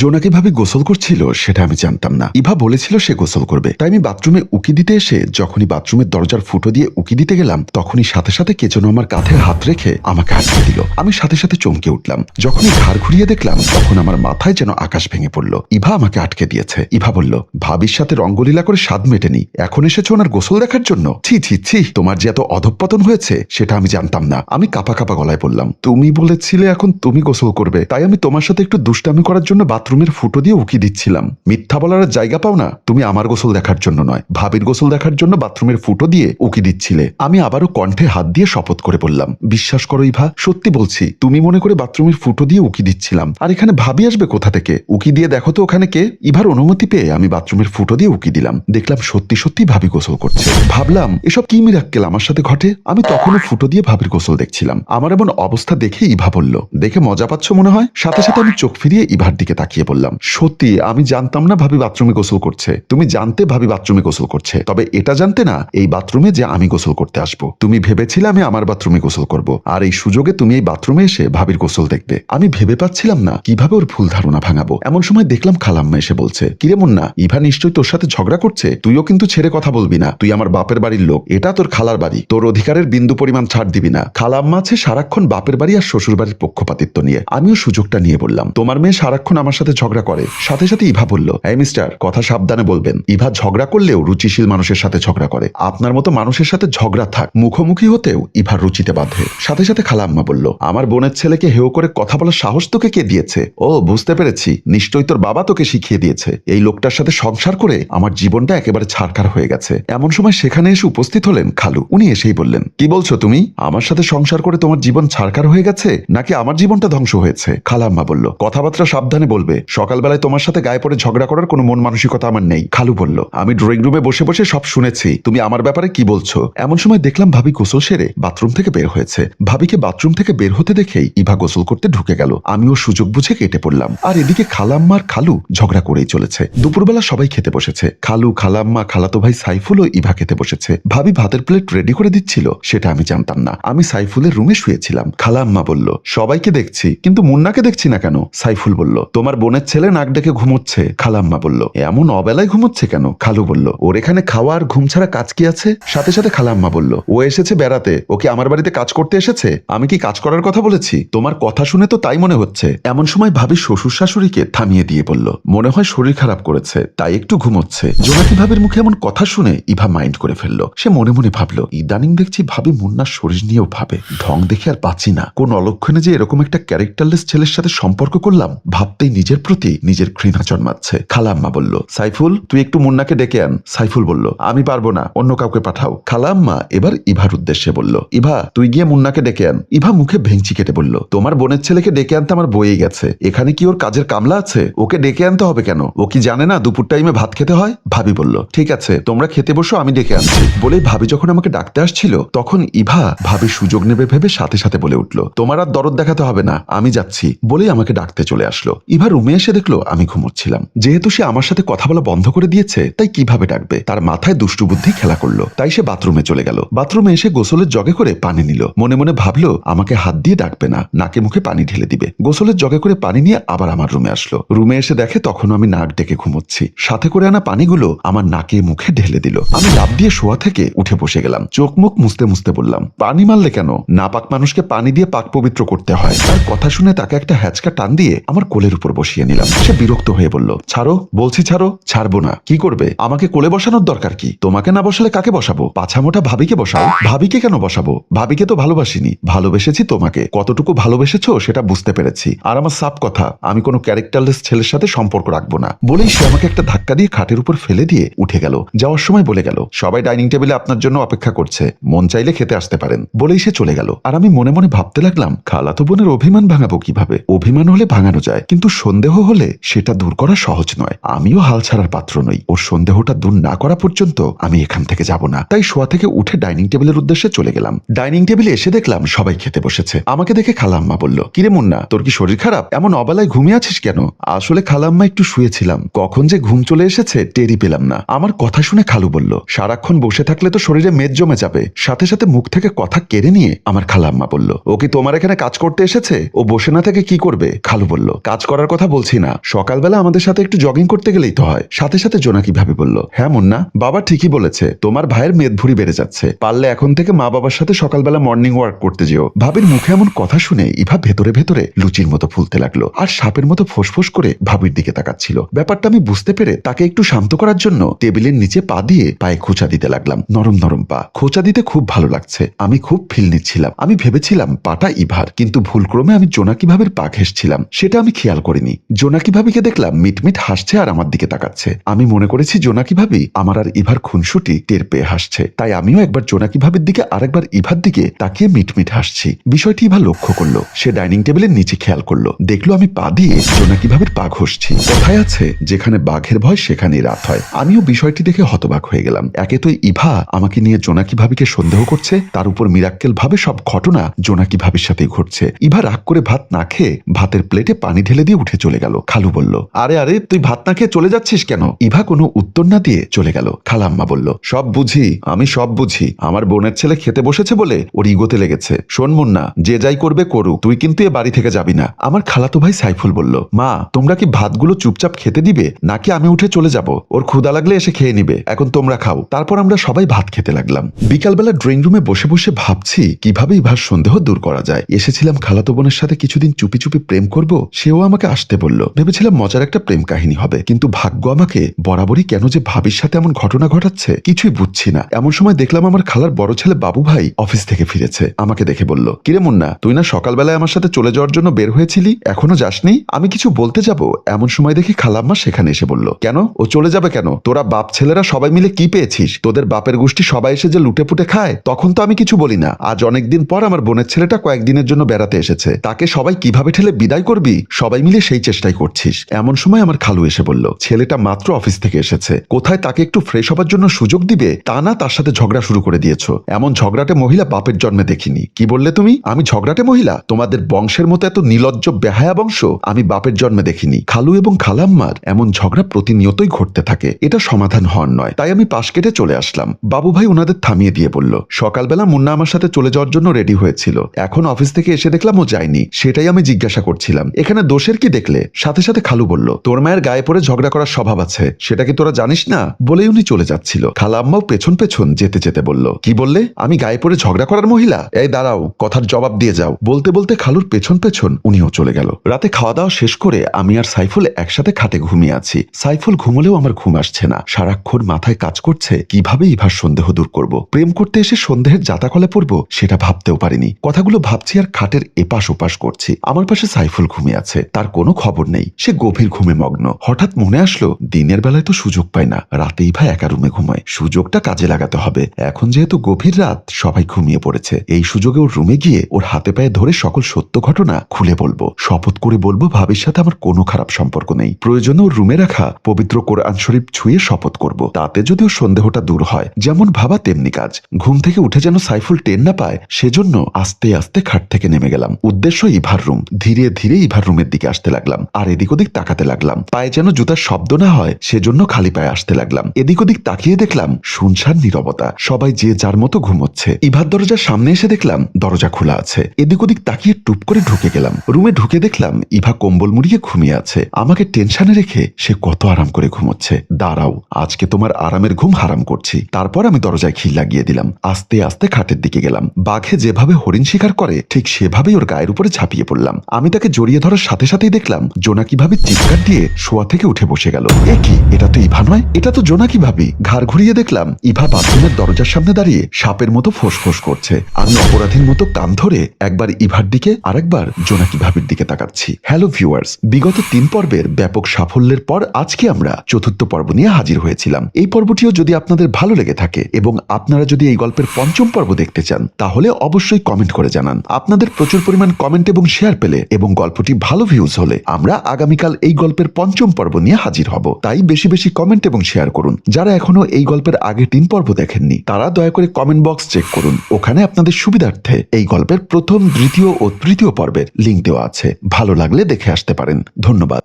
জোনাকি ভাবি গোসল করছিল সেটা আমি জানতাম না। ইভা বলেছিল সে গোসল করবে, তাই আমি বাথরুমে উকি দিতে এসে যখনই বাথরুমের দরজার ফুটো দিয়ে উকি দিতে গেলাম তখনই সাথে সাথে কে যেন আমার কাঁধে হাত রেখে আমাকে আটকে দিল। আমি সাথে সাথে চমকে উঠলাম। যখনই ঘাড় ঘুরিয়ে দেখলাম তখন আমার মাথায় যেন আকাশ ভেঙে পড়ল। ইভা আমাকে আটকে দিয়েছে। ইভা বলল, ভাবির সাথে রঙ্গলীলা করে স্বাদ মেটেনি, এখন এসেছো ওনার গোসল দেখার জন্য? ছি ছি ছি, তোমার যে এত অধঃপতন হয়েছে সেটা আমি জানতাম না। আমি কাপা কাপা গলায় বললাম, তুমি বলেছিলে এখন তুমি গোসল করবে, তাই আমি তোমার সাথে একটু দুষ্টামি করার জন্য বাথরুমের ফুটো দিয়ে উকি দিচ্ছিলাম। মিথ্যা বলার জায়গা পাও না? তুমি আমার গোসল দেখার জন্য নয়, ভাবির গোসল দেখার জন্য বাথরুমের ফুটো দিয়ে উকি দিচ্ছিলে। আমি আবারও কণ্ঠে হাত দিয়ে শপথ করে বললাম, বিশ্বাস করো ইভা, সত্যি বলছি, তুমি মনে করে বাথরুমের ফুটো দিয়ে উকি দিচ্ছিলাম। আর এখানে ভাবি আসবে কোথা থেকে? উকি দিয়ে দেখো তো ওখানে কে। ইভার অনুমতি পেয়ে আমি বাথরুমের ফুটো দিয়ে উকি দিলাম। দেখলাম সত্যি সত্যি ভাবি গোসল করছে। ভাবলাম এসব কি মিরাক্কেল আমার সাথে ঘটে। আমি তখনও ফুটো দিয়ে ভাবির গোসল দেখছিলাম। আমার এমন অবস্থা দেখে ইভা বলল, দেখে মজা পাচ্ছ মনে হয়? সাথে সাথে আমি চোখ ফিরিয়ে ইভার দিকে তাকিয়ে বললাম, সত্যি আমি জানতাম না ভাবি বাথরুমে গোসল করছে। তুমি জানতে ভাবি বাথরুমে গোসল করছে, তবে এটা জানতে না এই বাথরুমে যে আমি গোসল করতে আসবো। তুমি ভেবেছিলে আমি আমার বাথরুমে গোসল করব, আর এই সুযোগে তুমি এই বাথরুমে এসে ভাবির গোসল দেখবে। আমি ভেবে পাচ্ছিলাম না কিভাবে ওর ভুল ধারণা ভাঙাবো। এমন সময় দেখলাম খালাম্মা এসে বলছে, কিরে মুন্না, ইভা নিশ্চয়ই তোর সাথে ঝগড়া করছে, তুইও কিন্তু ছেড়ে কথা বলবি না। তুই আমার বাপের বাড়ির লোক, এটা তোর খালার বাড়ি, তোর অধিকারের বিন্দু পরিমাণ ছাড় দিবি না। খালাম্মা আছে সারাক্ষণ বাপের বাড়ি আর শ্বশুর বাড়ির পক্ষপাতিত্ব নিয়ে। আমিও সুযোগটা নিয়ে বললাম, তোমার মেয়ে সারাক্ষণ আমার সাথে ঝগড়া করে। সাথে সাথে ইভা বলল, এই মিস্টার, কথা সাবধানে বলবেন। ইভা ঝগড়া করলেও রুচিশীল মানুষের সাথে ঝগড়া করে। আপনার মতো মানুষের সাথে ঝগড়া থাক, মুখোমুখি হতেও ইভার রুচিতে বাঁধে। সাথে সাথে খালাম্মা বলল, আমার বোনের ছেলেকে হেও করে কথা বলার সাহস তোকে কে দিয়েছে? ও বুঝতে পেরেছি, নিশ্চয়ই তোর বাবা তোকে শিখিয়ে দিয়েছে। এই লোকটার সাথে সংসার করে আমার জীবনটা একেবারে ছারখার হয়ে গেছে। এমন সময় সেখানে এসে উপস্থিত হলেন খালু। উনি এসেই বললেন, কি বলছো তুমি? আমার সাথে সংসার করে তোমার জীবন ছারখার হয়ে গেছে নাকি আমার জীবনটা ধ্বংস হয়েছে? খালাম্মা বলল, কথাবার্তা সাবধানে বলবে। সকালবেলায় তোমার সাথে গায়ে পড়ে ঝগড়া করার কোনো মন মানসিকতা আমার নেই। খালু বলল, আমি ড্রয়িং রুমে বসে বসে সব শুনেছি, তুমি আমার ব্যাপারে কি বলছো? এমন সময় দেখলাম ভাবি গোসল সেরে বাথরুম থেকে বের হয়েছে। ভাবিকে বাথরুম থেকে বের হতে দেখেই ইভা গোসল করতে ঢুকে গেল। আমিও সুযোগ বুঝে কেটে পড়লাম। আর এদিকে খালাম্মা আর খালু ঝগড়া করেই চলেছে। দুপুরবেলা সবাই খেতে বসেছে। খালু, খালাম্মা, খালাতো ভাই সাইফুল ও ইভা খেতে বসেছে। ভাবি ভাতের প্লেট রেডি করে দিচ্ছিল, সেটা আমি জানতাম না। আমি সাইফুলের রুমে শুয়েছিলাম। খালাম্মা বলল, সবাইকে দেখছি কিন্তু মুন্নাকে দেখছি না কেন? সাইফুল বলল, তোমার বোনের ছেলে নাক ডেকে ঘুমোচ্ছে। খালাম্মা বলল, এমন অবেলায় ঘুমোচ্ছে কেন? খালু বলল, ওর এখানে খাওয়া আর ঘুম ছাড়া কাজ কি আছে? সাথে সাথে খালাম্মা বলল, ও এসেছে বেড়াতে, ওকে আমার বাড়িতে কাজ করতে এসেছে। আমি কি কাজ করার কথা বলেছি? তোমার কথা শুনে তো তাই মনে হচ্ছে। এমন সময় ভাবি শ্বশুর শাশুড়িকে থামিয়ে দিয়ে বলল, মনে হয় শরীর খারাপ করেছে, তাই একটু ঘুমোচ্ছে। জোনাকি ভাবির মুখে এমন কথা শুনে ইভা মাইন্ড করে ফেললো। সে মনে মনে ভাবলো, ইদানিং দেখছি ভাবি মুন্নার শরীর নিয়েও ভাবে। ঢং দেখে আর বাঁচি না, কোন অলক্ষণে যে এরকম একটা ক্যারেক্টারলেস ছেলের সাথে সম্পর্ক করলাম ভাবতেই নিজের প্রতি নিজের ঘৃণা জন্মাচ্ছে। খালাম্মা বলল, সাইফুল তুই একটু মুন্নাকে ডেকে আন। সাইফুল বলল, আমি পারবো না, অন্য কাউকে পাঠাও। খালাম্মা এবার ইভার উদ্দেশ্যে বলল, ইভা তুই গিয়ে মুন্নাকে ডেকে আন। ইভা মুখে ভেঙচি কেটে বলল, তোমার বোনের ছেলেকে ডেকে আনতে আমার বয়ে গেছে, এখানে কি ওর কাজের কামলা আছে? ওকে ডেকে আনতে হবে কেন? ও কি জানে না দুপুর টাইমে ভাত খেতে হয়? ভাবি বলল, ঠিক আছে তোমরা খেতে বসো, আমি ডেকে আনছি। বলেই ভাবি যখন আমাকে ডাকতে আসছিল তখন ইভা ভাবি সুযোগ নেবে ভেবে সাথে সাথে বলে উঠল, তোমার আর দরদ দেখাতে হবে না, আমি যাচ্ছি। বলেই আমাকে ডাকতে চলে আসলো। ইভা রুমে এসে দেখলো আমি ঘুমোচ্ছিলাম। যেহেতু সে আমার সাথে কথা বলা বন্ধ করে দিয়েছে তাই কিভাবে ডাকবে, তার মাথায় দুষ্টু বুদ্ধি খেলা করলো। তাই সে বাথরুমে চলে গেল। বাথরুমে এসে গোসলের জগে করে পানি নিল। মনে মনে ভাবলো আমাকে হাত দিয়ে ডাকবে না, নাকে মুখে পানি ঢেলে দিবে। গোসলের জগে করে পানি নিয়ে আবার আমার রুমে আসলো। রুমে এসে দেখে তখন আমি নাক ডেকে ঘুমোচ্ছি। সাথে করে আনা পানিগুলো আমার নাকে মুখে ঢেলে দিল। আমি লাফ দিয়ে শোয়া থেকে উঠে বসে গেলাম। চোখ মুখ মুছতে মুছতে বললাম, পানি মারলে কেন? নাপাক মানুষকে পানি দিয়ে পাক পবিত্র করতে হয়। তার কথা শুনে তাকে একটা হ্যাচকা টান দিয়ে আমার কোলের উপর বসিয়ে নিলাম। সে বিরক্ত হয়ে বলল, ছাড়ো বলছি ছাড়ো। ছাড়বো না। কি করবে? আমাকে কোলে বসানোর দরকার কি? তোমাকে না বসালে কাকে বসাবো? পাছামোটা ভাবিকে বসাও। ভাবিকে কেন বসাবো? ভাবিকে তো ভালোবাসিনি, ভালোবেসেছি তোমাকে। কতটুকু ভালোবেসেছো সেটা বুঝতে পেরেছি। আর আমার সাপ কথা, আমি কোনো ক্যারেক্টারলেস ছেলের সাথে সম্পর্ক রাখবো না। বলেই সে আমাকে একটা ধাক্কা দিয়ে খাটের উপর ফেলে দিয়ে উঠে গেল। যাওয়ার সময় বলে গেল, সবাই ডাইনিং টেবিলে আপনার জন্য অপেক্ষা করছে, মন চাইলে খেতে আসতে পারেন। বলেই সে চলে গেল। আর আমি মনে মনে ভাবতে লাগলাম, খালাতো বোনের অভিমান ভাঙাবো কিভাবে? অভিমান হলে ভাঙানো যায়, কিন্তু সন্দেহ হলে সেটা দূর করা সহজ নয়। আমিও হাল ছাড়ার পাত্র নই। ওর সন্দেহটা দূর না করা পর্যন্ত আমি এখান থেকে যাব না। তাই শোয়া থেকে উঠে ডাইনিং টেবিলের উদ্দেশ্যে চলে গেলাম। ডাইনিং টেবিলে এসে দেখলাম সবাই খেতে বসেছে। আমাকে দেখে খালাম্মা বলল, কিরে মুন্না, তোর কি শরীর খারাপ? এমন অবেলায় ঘুমিয়ে আছিস কেন? আসলে খালাম্মা একটু শুয়েছিলাম, কখন যে ঘুম চলে এসেছে টেরই পেলাম না। আমার কথা শুনে খালু বলল, সারাক্ষণ বসে থাকলে তো শরীরে মেদ জমে যাবে। সাথে সাথে মুখ থেকে কথা কেড়ে নিয়ে আমার খালাম্মা বলল, ও কি তোমার এখানে কাজ করতে এসেছে? ও বসে না থেকে কি করবে? খালু বলল, কাজ করার কথা কথা বলছি না, সকালবেলা আমাদের সাথে একটু জগিং করতে গেলেই তো হয়। সাথে সাথে জোনাকি ভাবি বলল, হ্যাঁ মুন্না, বাবা ঠিকই বলেছে, তোমার ভাইয়ের মেদভুঁড়ি বেড়ে যাচ্ছে, পারলে এখন থেকে মা বাবার সাথে সকালবেলা মর্নিং ওয়ার্ক করতে যেও। ভাবির মুখে এমন কথা শুনে ইভা ভেতরে ভেতরে লুচির মতো ফুলতে লাগলো আর সাপের মতো ফোঁস করে ভাবির দিকে তাকাচ্ছিল। ব্যাপারটা আমি বুঝতে পেরে তাকে একটু শান্ত করার জন্য টেবিলের নিচে পা দিয়ে পায়ে খোঁচা দিতে লাগলাম। নরম নরম পা, খোঁচা দিতে খুব ভালো লাগছে। আমি খুব ফিল নিচ্ছিলাম। আমি ভেবেছিলাম পাটা ইভার, কিন্তু ভুলক্রমে আমি জোনাকি ভাবির পা ঘেঁষছিলাম, সেটা আমি খেয়াল করিনি। জোনাকি ভাবিকে দেখলাম মিটমিট হাসছে আর আমার দিকে তাকাচ্ছে। আমি মনে করেছি জোনাকি ভাবি আমার আর ইভার খুনসুটি টের পেয়ে হাসছে, তাই আমিও একবার জোনাকি ভাবির দিকে আরেকবার ইভার দিকে তাকিয়ে মিটমিট হাসছি। বিষয়টি ইভা লক্ষ্য করলো। সে ডাইনিং টেবিলের নিচে খেয়াল করলো, দেখলো আমি পা দিয়ে জোনাকি ভাবির পা ঘষছি। কথায় আছে, যেখানে বাঘের ভয় সেখানেই রাত হয়। আমিও বিষয়টি দেখে হতবাক হয়ে গেলাম। একে তো ইভা আমাকে নিয়ে জোনাকি ভাবিকে সন্দেহ করছে, তার উপর মিরাক্কেল ভাবে সব ঘটনা জোনাকি ভাবির সাথেই ঘটছে। ইভা রাগ করে ভাত না খেয়ে ভাতের প্লেটে পানি ঢেলে দিয়ে উঠে চলে গেল। খালু বলল, আরে আরে তুই ভাত না খেয়ে চলে যাচ্ছিস কেন? ইভা কোনো উত্তর না দিয়ে চলে গেল। খালাম্মা বলল, সব বুঝি, আমি সব বুঝি। আমার বোনের ছেলে খেতে বসেছে বলে ওর ইগোতে লেগেছে। শোন মুন্না, যে যাই করবে করুক, তুই কিন্তু এ বাড়ি থেকে যাবি না। আমার খালাতো ভাই সাইফুল বলল, মা তোমরা কি ভাতগুলো চুপচাপ খেতে দিবে নাকি আমি উঠে চলে যাব? ওর ক্ষুধা লাগলে এসে খেয়ে নিবে, এখন তোমরা খাও। তারপর আমরা সবাই ভাত খেতে লাগলাম। বিকালবেলা ড্রয়িং রুমে বসে বসে ভাবছি কিভাবে ইভার সন্দেহ দূর করা যায়। এসেছিলাম খালাতো বোনের সাথে কিছুদিন চুপি চুপি প্রেম করব, সেও আমাকে আসতে বলল। ভেবেছিলাম মজার একটা প্রেম কাহিনী হবে, কিন্তু ভাগ্য আমাকে বরাবরই কেন যে ভাবির সাথে এমন ঘটনা ঘটাচ্ছে কিছুই বুঝছি না। এমন সময় দেখলাম আমার খালার বড় ছেলে বাবু ভাই অফিস থেকে ফিরেছে। আমাকে দেখে বলল, কিরে মুন্না, তুই না সকালবেলায় আমার সাথে চলে যাওয়ার জন্য বের হয়েছিলি, এখনো যাসনি? আমি কিছু বলতে যাব, এমন সময় দেখি খালাম্মা সেখানে এসে বলল, কেন ও চলে যাবে কেন? তোরা বাপ ছেলেরা সবাই মিলে কি পেয়েছিস? তোদের বাপের গোষ্ঠী সবাই এসে যে লুটে পুটে খায়, তখন তো আমি কিছু বলি না। আজ অনেকদিন পর আমার বোনের ছেলেটা কয়েকদিনের জন্য বেড়াতে এসেছে, তাকে সবাই কিভাবে ঠেলে বিদায় করবি, সবাই মিলে সেই চেষ্টাই করছিস। এমন সময় আমার খালু এসে বলল, ছেলেটা মাত্র অফিস থেকে এসেছে, কোথায় তাকে একটু ফ্রেশ হবার জন্য সুযোগ দিবে তা না তার সাথে ঝগড়া শুরু করে দিয়েছো। এমন ঝগড়াটে মহিলা বাপের জন্মে দেখিনি। কি বললে তুমি? আমি ঝগড়াটে মহিলা? তোমাদের বংশের মতো এত নির্লজ্জ বেহায়া বংশ আমি বাপের জন্মে দেখিনি। খালু এবং খালাম্মার এমন ঝগড়া প্রতিনিয়তই ঘটতে থাকে, এটা সমাধান হওয়ার নয়। তাই আমি পাশ কেটে চলে আসলাম। বাবু ভাই ওনাদের থামিয়ে দিয়ে বলল, সকালবেলা মুন্না আমার সাথে চলে যাওয়ার জন্য রেডি হয়েছিল, এখন অফিস থেকে এসে দেখলাম ও যায়নি, সেটাই আমি জিজ্ঞাসা করছিলাম, এখানে দোষের কি দেখলে? সাথে সাথে খালু বলল, তোর মায়ের গায়ে পড়ে ঝগড়া করার স্বভাব আছে, সেটা কি তোরা জানিস না? বলেই উনি চলে যাচ্ছিল। খালাম্মাও পেছন পেছন যেতে যেতে বলল, কি বললে? আমি গায়ে পড়ে ঝগড়া করার মহিলা? এই দাঁড়াও, কথার জবাব দিয়ে যাও। বলতে বলতে খালুর পেছন পেছন উনিও চলে গেল। রাতে খাওয়া দাওয়া শেষ করে আমি আর সাইফুল একসাথে খাটে ঘুমিয়ে আছি। সাইফুল ঘুমলেও আমার ঘুম আসছে না। সারাক্ষণ মাথায় কাজ করছে কিভাবে ইভার সন্দেহ দূর করব। প্রেম করতে এসে সন্দেহের জাতাকলে পড়ব সেটা ভাবতেও পারিনি। কথাগুলো ভাবছি আর খাটের এপাশ ওপাশ করছি। আমার পাশে সাইফুল ঘুমিয়ে আছে, তার কোনো খবর নেই, সে গভীর ঘুমে মগ্ন। হঠাৎ মনে আসলো, দিনের বেলায় তো সুযোগ পায় না, রাতেই ভাই একা রুমে ঘুমায়, সুযোগটা কাজে লাগাতে হবে। এখন যেহেতু গভীর রাত, সবাই ঘুমিয়ে পড়েছে, এই সুযোগে ওর রুমে গিয়ে ওর হাতে পায়ে ধরে সকল সত্য ঘটনা খুলে বলবো। শপথ করে বলবো ভাবির সাথে আমার কোনো খারাপ সম্পর্ক নেই। প্রয়োজনে ওর রুমে রাখা পবিত্র কোরআন শরীফ ছুঁয়ে শপথ করব। তাতে যদি ওর সন্দেহটা দূর হয়, যেমন ভাবা তেমনি কাজ। ঘুম থেকে উঠে যেন সাইফুল টের না পায়, সেজন্য আস্তে আস্তে খাট থেকে নেমে গেলাম। উদ্দেশ্য ইভার রুম। ধীরে ধীরে ইভার রুমের দিকে আসতে লাগলাম আর এদিক ওদিক তাকাতে লাগলাম। পায়ে যেন জুতার শব্দ না হয় সেজন্য খালি পায়ে আসতে লাগলাম। এদিক ওদিক তাকিয়ে দেখলাম শুনশান নীরবতা, সবাই যে যার মতো ঘুমোচ্ছে। ইভার দরজার সামনে এসে দেখলাম দরজা খোলা আছে। এদিক ওদিক তাকিয়ে টুপ করে ঢুকে গেলাম। রুমে ঢুকে দেখলাম ইভা কম্বল মুড়িয়ে ঘুমিয়ে আছে। আমাকে টেনশনে রেখে সে কত আরাম করে ঘুমোচ্ছে। দাঁড়াও, আজকে তোমার আরামের ঘুম হারাম করছি। তারপর আমি দরজায় খিল লাগিয়ে দিলাম। আস্তে আস্তে খাটের দিকে গেলাম। বাঘে যেভাবে হরিণ শিকার করে ঠিক সেভাবেই ওর গায়ের উপরে ঝাঁপিয়ে পড়লাম। আমি তাকে জড়িয়ে ধরার সাথে সাথেই দেখলাম জোনাকি ভাবি চিৎকার দিয়ে শোয়া থেকে উঠে বসে গেল। এ কি, এটা তো ইভা নয়, এটা তো জোনাকি ভাবি। ঘাড় ঘুরিয়ে দেখলাম ইভা বাথরুমের দরজার সামনে দাঁড়িয়ে সাপের মতো ফোঁস করছে। আমি অপরাধীর মতো কান ধরে একবার ইভার দিকে আরেকবার জোনাকি ভাবির দিকে তাকাচ্ছি। হ্যালো ভিউয়ার্স, বিগত 3 পর্বের ব্যাপক সাফল্যের পর আজকে আমরা 4র্থ পর্ব নিয়ে হাজির হয়েছিলাম। এই পর্বটিও যদি আপনাদের ভালো লেগে থাকে এবং আপনারা যদি এই গল্পের 5ম পর্ব দেখতে চান, তাহলে অবশ্যই কমেন্ট করে জানান। আপনাদের প্রচুর পরিমাণ কমেন্ট এবং শেয়ার পেলে এবং গল্পটি ভালো ভিউজ হলে আমরা আগামীকাল এই গল্পের 5ম পর্ব নিয়ে হাজির হব। তাই বেশি বেশি কমেন্ট এবং শেয়ার করুন। যারা এখনো এই গল্পের আগে 3 পর্ব দেখেননি, তারা দয়া করে কমেন্ট বক্স চেক করুন। ওখানে আপনাদের সুবিধার্থে এই গল্পের 1ম, 2য় ও 3য় পর্বের লিঙ্ক দেওয়া আছে। ভালো লাগলে দেখে আসতে পারেন। ধন্যবাদ।